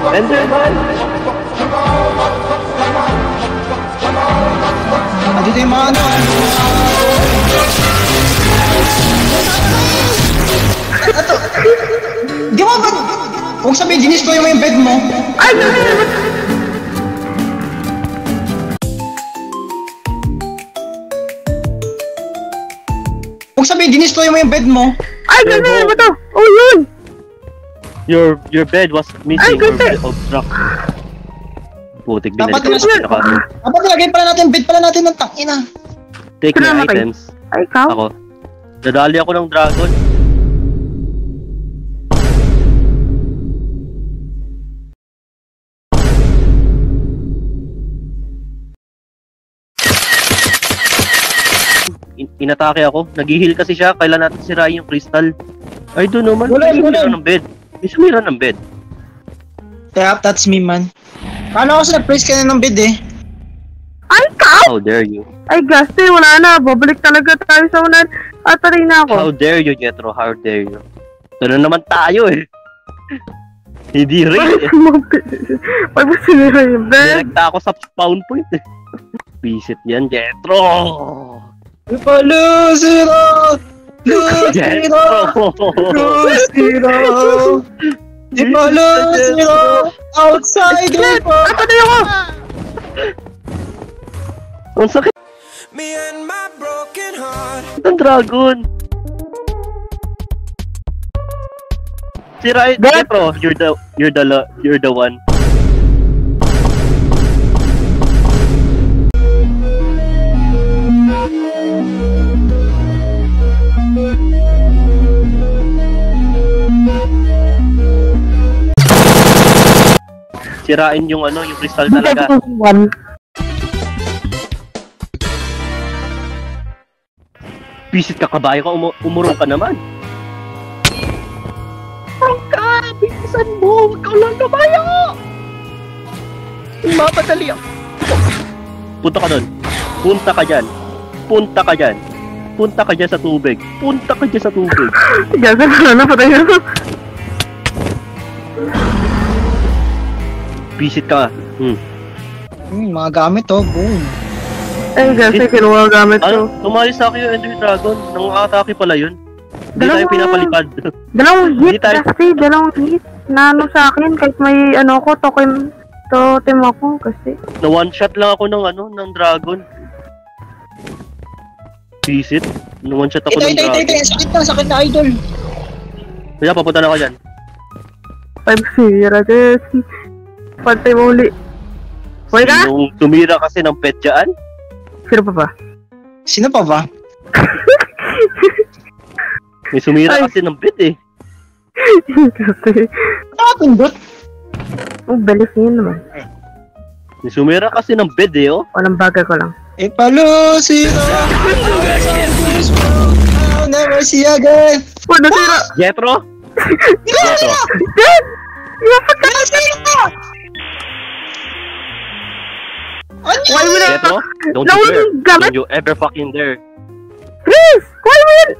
Enderman! Dito yung mga ano. Ato. Di ba ba? Huwag sabihin, dinistroy mo yung bed mo. Ay! Huwag sabihin, dinistroy mo yung bed mo. Ay, gano'n ba to? Oh, yun! Your bed was missing or obstruct. Putik, Dapat binalik ko. dapat nilagay pala natin, bed pala natin ng tangina. Take Sino my namatay? items. Ay, ikaw? Ako. Nadali ako ng dragon. Inatake ako. Nag-heal kasi siya. Kailan natin sirain yung crystal. I don't know man. Wala, May sumira wala. ng bed. May sumira ng bed. Kaya that's me, man. Paano kasi nag-praise ka na ng bed eh? Ay, ikaw! How dare you? Ay, gaste, wala na. Babalik talaga tayo sa unan. Ataray na ako. How dare you, Jethro? How dare you? Ito na naman tayo eh. Hindi rin eh. Ay, ba sinira yung bed? Direkta ako sa spawn point eh. Visit yan, Jethro! Ipalo, zero! Jethro! Zero! Ipalo, zero! Outside, Ataray ako! Ang sakit Me and my broken heart. ng dragon! Si Ryan, Dad? Jethro, you're the one. Sirain yung ano, yung crystal talaga. Visit ka kabayo ka, umurong ka naman. Urong ka! Bilisan mo! Huwag ka lang kabayo! Mapadali ako. Punta ka doon. Punta ka dyan. Punta ka dyan. Punta ka dyan sa tubig. Punta ka dyan sa tubig. Gaste, wala na. Patay ako. Visit ka. Mga gamit oh, boom. Ay, gaste, kinuha gamit Ano? ko. Tumali sa akin yung Ender Dragon. Nang-atake pala yun. Hindi tayo Dalawa. pinapalipad. Dalawang hit, Hindi tayo- gaste. Dalawang hit. Na ano sa akin, kahit may ano ko, totem ako, kasi. Na one shot lang ako ng ano, ng dragon. Visit? Na one shot ako Ito, ng ito, ito, dragon. ito, sakit na idol. Kaya papunta na ako dyan. 5 sira, Jesse. Pantay mo uli. Hoy ka? Nung tumira kasi ng pet dyan. Sino pa ba? Sino pa ba? May sumira Ay. kasi ng pet eh. Kasi, Nakapindot. ang balis niya naman. May sumira kasi ng bed eh oh. Walang bagay ko lang. Ipalo, zero! I'll never see you again. Wala sira! Jethro? Jethro. Dad! Dapat ka! Ano? Why mo na? Jethro? Don't you Nawala dare. yung gamit? Don't you ever fucking dare. Chris! Why mo yan?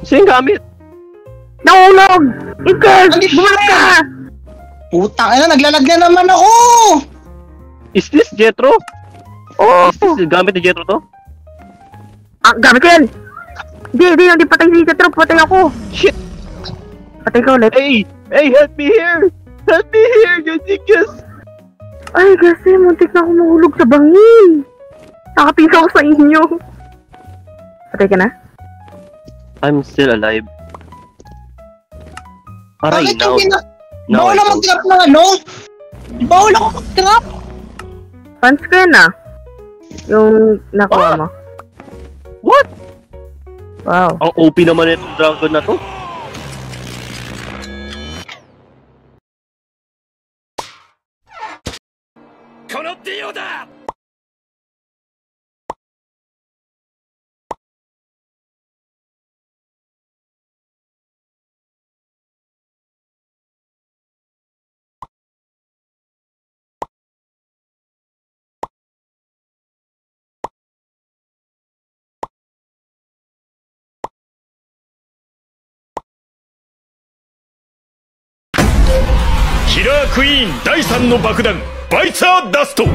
Sino yung gamit? Nahulog! Ikes! Ano Bumalik ba? ka! Putang ina, naglalag na naman ako! Is this Jethro? Oo! Is this gamit ni Jethro to? Ah, gamit ko yan! Hindi patay si Jetro, patay ako! Shit! Patay ka ulit. Hey! Hey, help me here! Help me here, you niggas! Ay, kasi muntik na ako mahulog sa bangin! Nakatingin ako sa inyo! Patay ka na? I'm still alive. Aray, Bakit now. hindi na... Now Bawal I ako know. mag-trap na ano? Bawal ako mag-trap! Fans ko yan ah! Yung nakuha mo. What? Wow. Ang OP naman itong dragon na to. ラークイーン第3の爆弾バイツァーダスト。やっ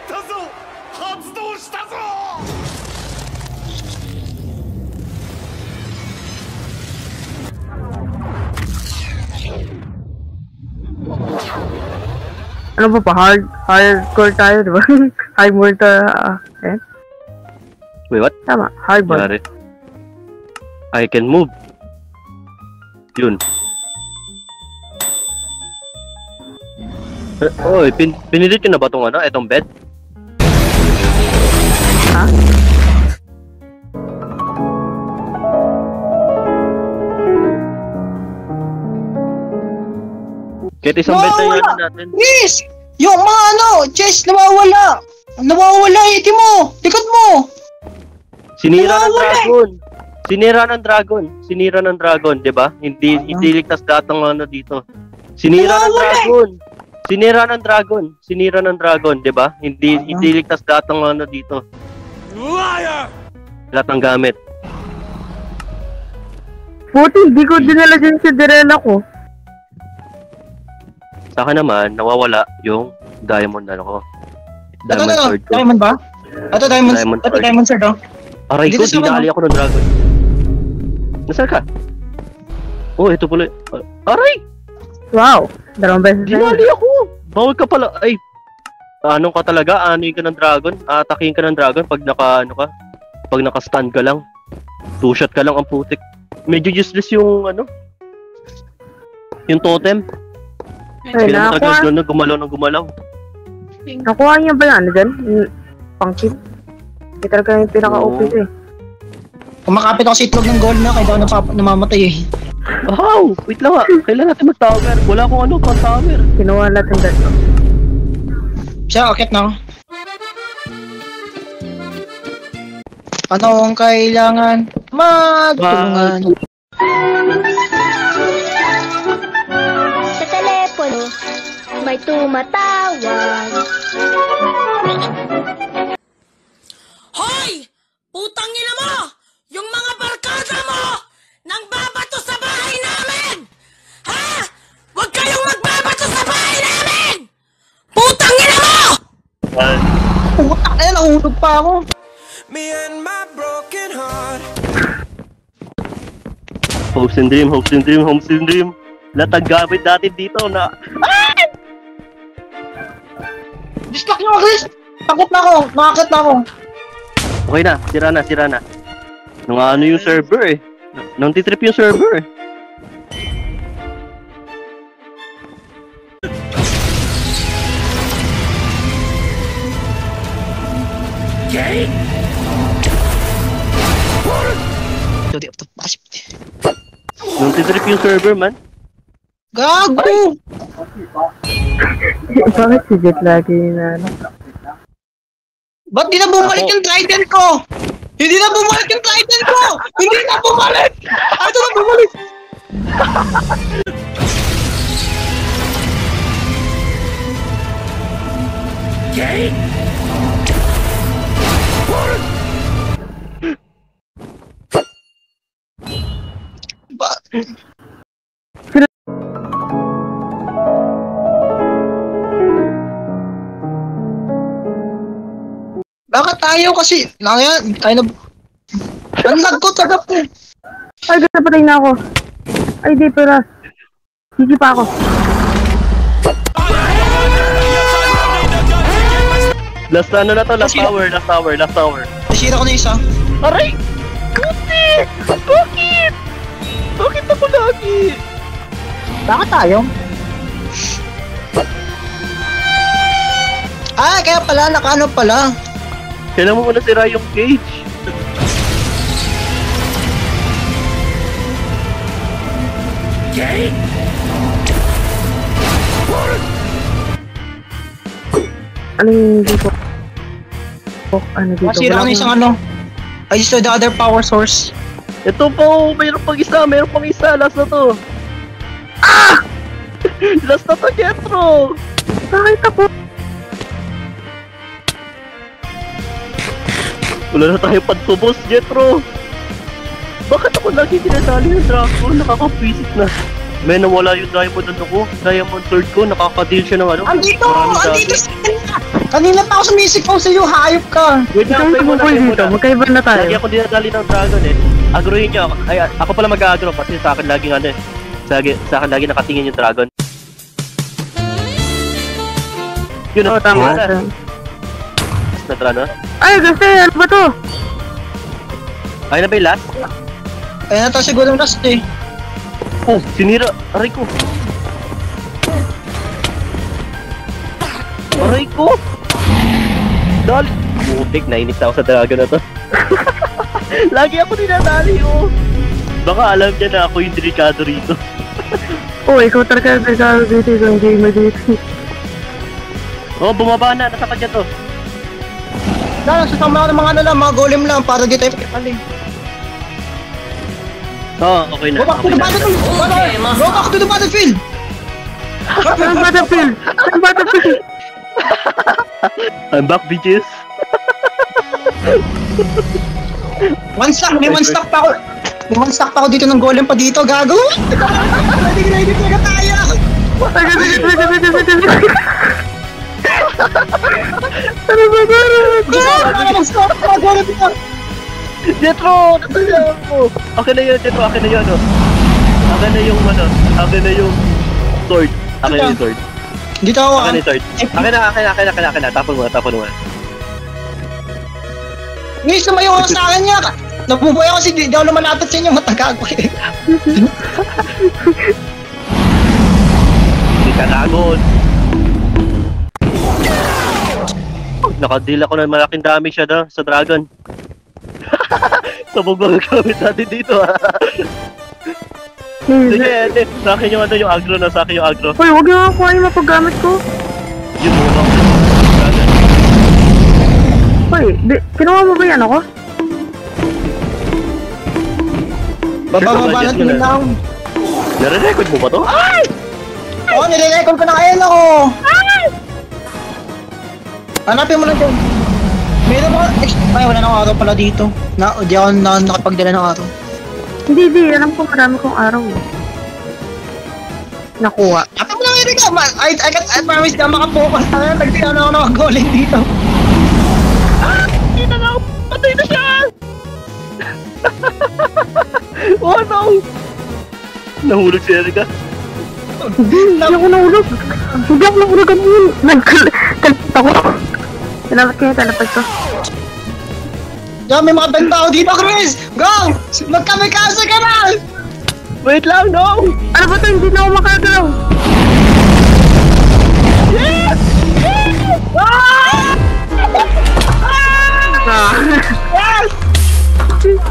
たぞ、発動したぞ。Ano ba pa? Hardcore tayo, di ba? Hard mode eh? Wait, what? Tama, hard mode. Nangyari? I can move. Yun. Oy, pinilit yun na ba itong ano? Itong bed? Ha? Kahit isang bed na yun natin. Yes! Yung mga chest, nawawala! Nawawala, iti mo! Likod mo! Sinira ng dragon, 'di ba? Hindi ligtas lahat ng ano dito. Sinira ng dragon, 'di ba? Hindi ligtas lahat ng ano dito. Lahat ng gamit. Puti, hindi ko dinala dyan si Cinderella ko. Sa akin naman, nawawala yung diamond na ko. Diamond sword ko. Diamond ba? Ito diamond sword, oh. Aray ko, dinali ako ng dragon. Nasaan ka? Oh, ito pala. Aray! Wow, dalawang beses na Dinali ako! Bawal ka pala. Ay, anong ka talaga? Anoy ka ng dragon? Atakin ka ng dragon pag pag naka-stand ka lang. Two shot ka lang ang putik. Medyo useless yung yung totem. Ay, Kailangan mo talaga doon gumalaw. Nakuha niya ba yan? Dyan? Pang-kill? Hindi talaga yung pinaka-OP eh. Kumakapit ako sa itlog ng gold na, kaya ako namamatay eh. Wow! Wait lang kailan natin mag-tower? Wala akong pang tower. Kinuha natin dito. Siya, akit na ako. Anong kailangan magtulungan? Sa telepono, may tumatawag. Hoy! Putang ina mo! Yung mga barkada mo! Nang babato sa bahay namin! Ha? Huwag kayong magbabato sa bahay namin! Putang ina mo! Putang ina, nahulog pa ako. Me and my broken heart. Hopes and dream. Lahat ang gamit natin dito na... Distract nyo, Chris! Takot na ako, nakakit na ako. Okay na, sira na. Nung yung server eh. Nang titrip yung server eh. Nung titrip yung server man. Gago! Bakit si Jet lagi na Ba't di na bumalik yung trident ko? Hindi na bumalik yung trident ko! Hindi na bumalik! Ito na bumalik! Bakit tayo kasi? Ang lag ko tagap ko. Ay, napatay na ako. Ay, di pala. Sige pa ako. Last tower. Nasira ko na isa. Aray! Putik! Bakit? Bakit ako lagi? Bakit tayo? Kaya pala, nakaano pala. Kailan mo muna sira yung cage? Ano yung dito? Ano dito? Masira ko na isang I destroyed the other power source. Ito po, mayroon pang isa, last na to. Last na to, Jetro! Bakit ako? Wala na tayong pantubos, Jetro. Bakit ako lagi tinatali ng dragon? Nakakapwisit na. May nawala yung diamond ko. Diamond sword ko, nakaka-deal siya ng ano. Andito! maraming Andito damage. sa kanina! Kanina pa ako sumisikaw sa'yo, hayop ka! Wait lang, Ikaw play muna, tumukoy play dito. muna. Magkaiba na tayo. Lagi ako dinadali ng dragon eh. Agrohin niyo ako. Ay, ako pala mag-agro kasi sa akin laging ano eh. Sa akin lagi nakatingin yung dragon. Yun Oo, na, tama. na. Na trano. Ay, kasi ano ba to? Ay na ba yung last? Ayan na to siguro yung last eh. Oh, sinira. Aray ko. Aray ko. Dali. Butik, nainis ako sa dragon na to. Lagi ako dinadali oh. Baka alam niya na ako yung delikado rito. Oh, ikaw talaga delikado dito. Ikaw hindi madito. Oh, bumaba na. Nasa kanya to. Dahil sasama ako ng mga ano lang, mga golem lang para di tayo pakipaling. Oh, okay na. Go back to Okay the na. battlefield! Go back to the battlefield! Ang battlefield! Ang battlefield! I'm back, bitches. One stack! May one stack pa ako! May one stack pa ako dito ng golem pa dito, gago! Ready talaga tayo! Ano ba ba? Stop! Golem dito! Jetro! Nasaya ako! Akin na yun, Jetro. Akin na yun, ano. Akin na yung, ano. Akin na yung sword. Akin na yung sword. Dito ako Akin na yung sword. Akin na. Tapon mo. Ngayon sumayo ako sa akin niya! Nabubuhay ako kasi di ako lumalapit sa inyo, matagago eh. Hindi ka dragon. Nakadeal ako ng malaking damage siya na sa dragon. Sabog ba gamit natin dito ha? Sige, sa akin yung ano yung agro na, sa akin yung agro. Hoy, huwag yung ako yung mapaggamit ko. Yun mo ba? Hoy, kinuha mo ba yan ako? Bababanat mo lang. Nare-record mo ba to? Ay! Oo, nire-record ko na kayo ako! Ay! Hanapin mo lang dyan. Meron ba? Ay, wala nang araw pala dito. Di ako nakapagdala ng araw. Hindi. Alam ko marami kong araw. Nakuha. Hanapin mo lang Erika! I promise na makapokus na yan. Nagtiyan ako ng golem dito. Hindi na ako! Patay na siya! Oh no! Nahulog si Erika. Hindi ako nahulog. Hindi ako nahulog ganun. Nagkalit ako. Talapad ko. Diyan, may mga benta ako dito, Chris! Go! Magkamikasa ka na! Wait lang, no! Ano ba ito? Hindi na ako makagalaw. Yes! Yes!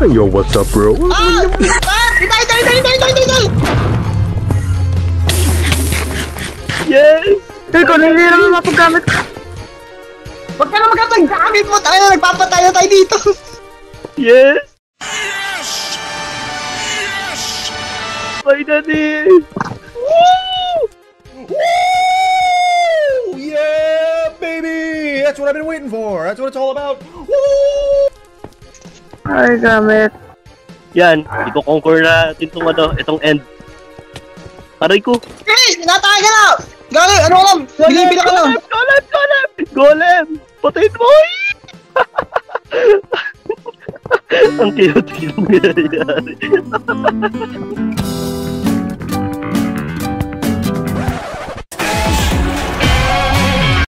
Yo, what's up, bro? Itay! Yes! Ikaw na hindi naman mapaggamit ko. Huwag ka na magkapagdamit mo tayo! Nagpapatayo tayo dito! Yes! Finally! Yeah, baby! That's what I've been waiting for. That's what it's all about. Woo! Ay, gamit. Yan, i-conquer natin itong end. Aray ko! Chris! Tinatay ka na! Gali, ano ka lang? Binibila ka lang! Golem! Patayin mo! Ang chaotic yung nangyayari.